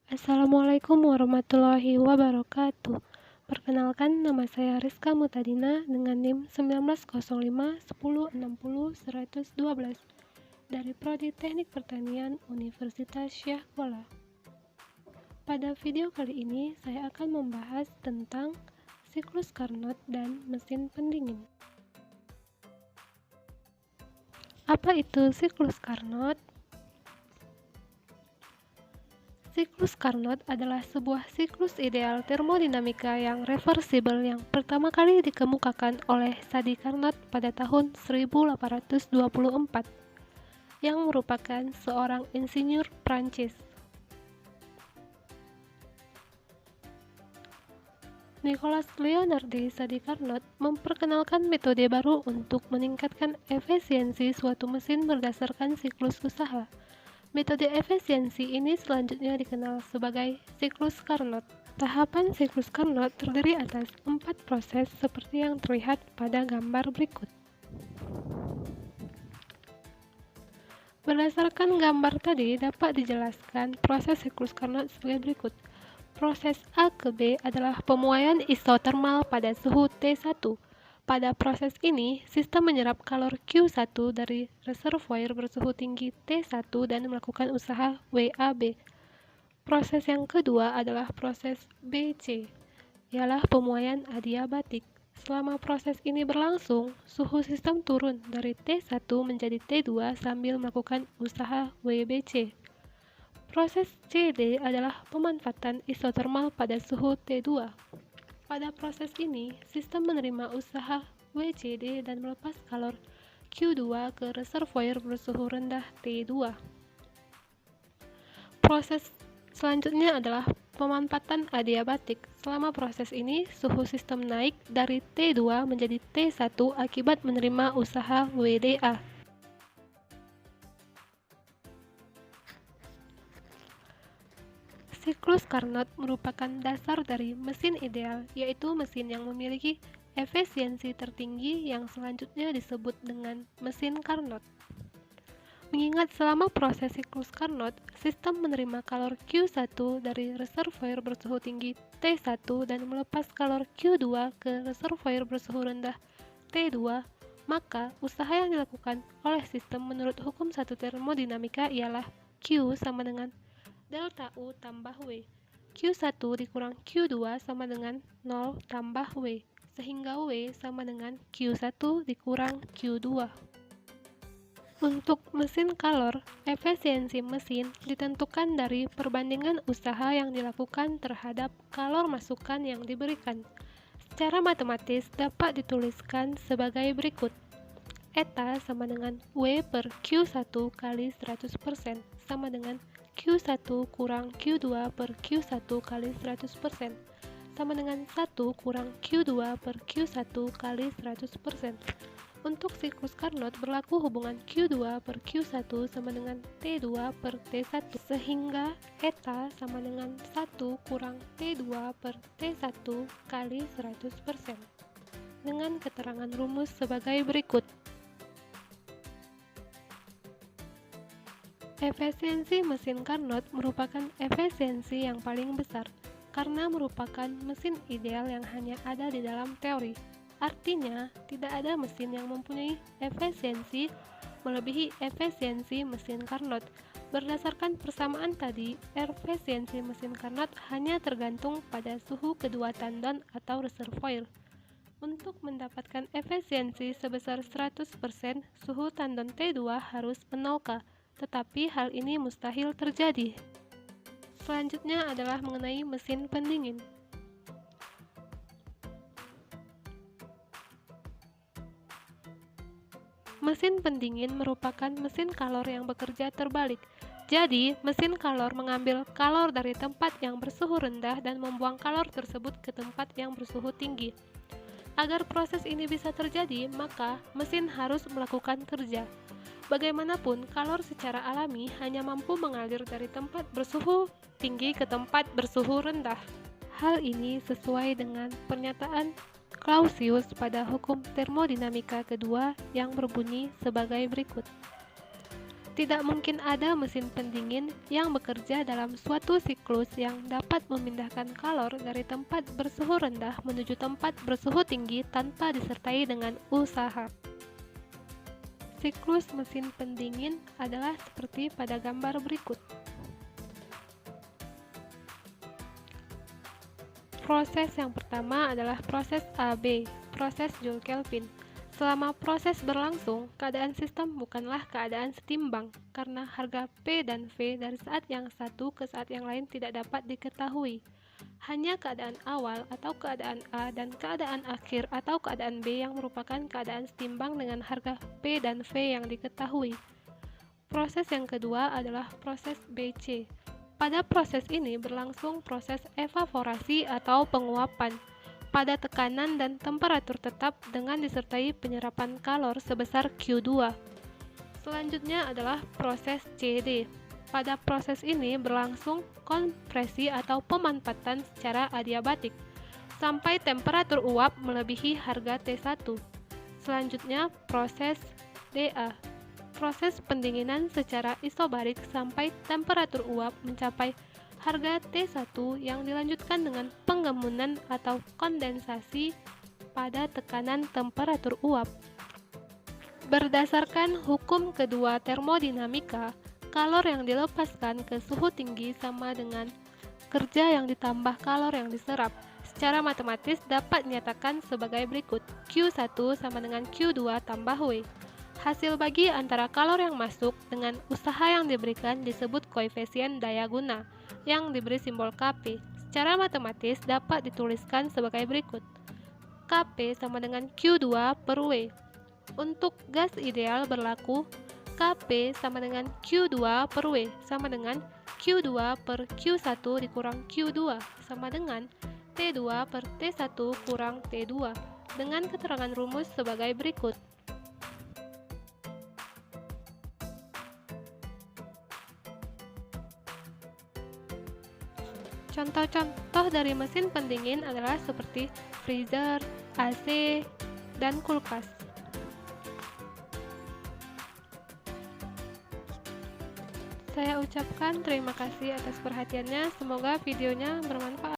Assalamualaikum warahmatullahi wabarakatuh. Perkenalkan, nama saya Rizka Mutadina dengan NIM 1905 1060 112 dari Prodi Teknik Pertanian Universitas Syah Kuala. Pada video kali ini, saya akan membahas tentang siklus Carnot dan mesin pendingin. Apa itu siklus Carnot? Siklus Carnot adalah sebuah siklus ideal termodinamika yang reversibel yang pertama kali dikemukakan oleh Sadi Carnot pada tahun 1824, yang merupakan seorang insinyur Prancis. Nicolas Leonard de Sadi Carnot memperkenalkan metode baru untuk meningkatkan efisiensi suatu mesin berdasarkan siklus usaha. Metode efisiensi ini selanjutnya dikenal sebagai siklus Carnot. Tahapan siklus Carnot terdiri atas 4 proses seperti yang terlihat pada gambar berikut. Berdasarkan gambar tadi dapat dijelaskan proses siklus Carnot sebagai berikut. Proses A ke B adalah pemuaian isotermal pada suhu T1. Pada proses ini, sistem menyerap kalor Q1 dari reservoir bersuhu tinggi T1 dan melakukan usaha WAB. Proses yang kedua adalah proses BC, ialah pemuaian adiabatik. Selama proses ini berlangsung, suhu sistem turun dari T1 menjadi T2 sambil melakukan usaha WBC. Proses CD adalah pemanfaatan isotermal pada suhu T2. Pada proses ini, sistem menerima usaha WCD dan melepas kalor Q2 ke reservoir bersuhu rendah T2. Proses selanjutnya adalah pemanfaatan adiabatik. Selama proses ini, suhu sistem naik dari T2 menjadi T1 akibat menerima usaha WDA. Siklus Carnot merupakan dasar dari mesin ideal, yaitu mesin yang memiliki efisiensi tertinggi yang selanjutnya disebut dengan mesin Carnot. Mengingat selama proses siklus Carnot, sistem menerima kalor Q1 dari reservoir bersuhu tinggi T1 dan melepas kalor Q2 ke reservoir bersuhu rendah T2, maka usaha yang dilakukan oleh sistem menurut hukum satu termodinamika ialah Q sama dengan delta U tambah W. Q1 dikurang Q2 sama dengan 0 tambah W, sehingga W sama dengan Q1 dikurang Q2. Untuk mesin kalor, efisiensi mesin ditentukan dari perbandingan usaha yang dilakukan terhadap kalor masukan yang diberikan. Secara matematis dapat dituliskan sebagai berikut. Eta sama dengan W per Q1 kali 100% sama dengan Q1 kurang Q2 per Q1 kali 100% sama dengan 1 kurang Q2 per Q1 kali 100%. Untuk siklus Carnot berlaku hubungan Q2 per Q1 sama dengan T2 per T1 sehingga Eta sama dengan 1 kurang T2 per T1 kali 100% dengan keterangan rumus sebagai berikut. Efisiensi mesin Carnot merupakan efisiensi yang paling besar karena merupakan mesin ideal yang hanya ada di dalam teori. Artinya, tidak ada mesin yang mempunyai efisiensi melebihi efisiensi mesin Carnot. Berdasarkan persamaan tadi, efisiensi mesin Carnot hanya tergantung pada suhu kedua tandon atau reservoir. Untuk mendapatkan efisiensi sebesar 100%, suhu tandon T2 harus 0K. Tetapi hal ini mustahil terjadi. Selanjutnya adalah mengenai mesin pendingin. Mesin pendingin merupakan mesin kalor yang bekerja terbalik. Jadi, mesin kalor mengambil kalor dari tempat yang bersuhu rendah dan membuang kalor tersebut ke tempat yang bersuhu tinggi. Agar proses ini bisa terjadi, maka mesin harus melakukan kerja. Bagaimanapun, kalor secara alami hanya mampu mengalir dari tempat bersuhu tinggi ke tempat bersuhu rendah. Hal ini sesuai dengan pernyataan Clausius pada hukum termodinamika kedua yang berbunyi sebagai berikut. Tidak mungkin ada mesin pendingin yang bekerja dalam suatu siklus yang dapat memindahkan kalor dari tempat bersuhu rendah menuju tempat bersuhu tinggi tanpa disertai dengan usaha. Siklus mesin pendingin adalah seperti pada gambar berikut. Proses yang pertama adalah proses AB, proses Joule Kelvin. Selama proses berlangsung, keadaan sistem bukanlah keadaan setimbang, karena harga P dan V dari saat yang satu ke saat yang lain tidak dapat diketahui. Hanya keadaan awal atau keadaan A dan keadaan akhir atau keadaan B yang merupakan keadaan setimbang dengan harga P dan V yang diketahui. Proses yang kedua adalah proses BC. Pada proses ini berlangsung proses evaporasi atau penguapan pada tekanan dan temperatur tetap dengan disertai penyerapan kalor sebesar Q2. Selanjutnya adalah proses CD. Pada proses ini berlangsung kompresi atau pemanfaatan secara adiabatik sampai temperatur uap melebihi harga T1. Selanjutnya proses DA. Proses pendinginan secara isobarik sampai temperatur uap mencapai harga T1 yang dilanjutkan dengan penggemunan atau kondensasi pada tekanan temperatur uap. Berdasarkan hukum kedua termodinamika, kalor yang dilepaskan ke suhu tinggi sama dengan kerja yang ditambah kalor yang diserap. Secara matematis dapat dinyatakan sebagai berikut: Q1 sama dengan Q2 tambah W. Hasil bagi antara kalor yang masuk dengan usaha yang diberikan disebut koefisien daya guna, yang diberi simbol Kp. Secara matematis dapat dituliskan sebagai berikut: Kp sama dengan Q2 per W. Untuk gas ideal berlaku Kp sama dengan Q2 per W sama dengan Q2 per Q1 dikurang Q2 sama dengan T2 per T1 kurang T2 dengan keterangan rumus sebagai berikut. Contoh-contoh dari mesin pendingin adalah seperti freezer, AC, dan kulkas. Saya ucapkan terima kasih atas perhatiannya. Semoga videonya bermanfaat.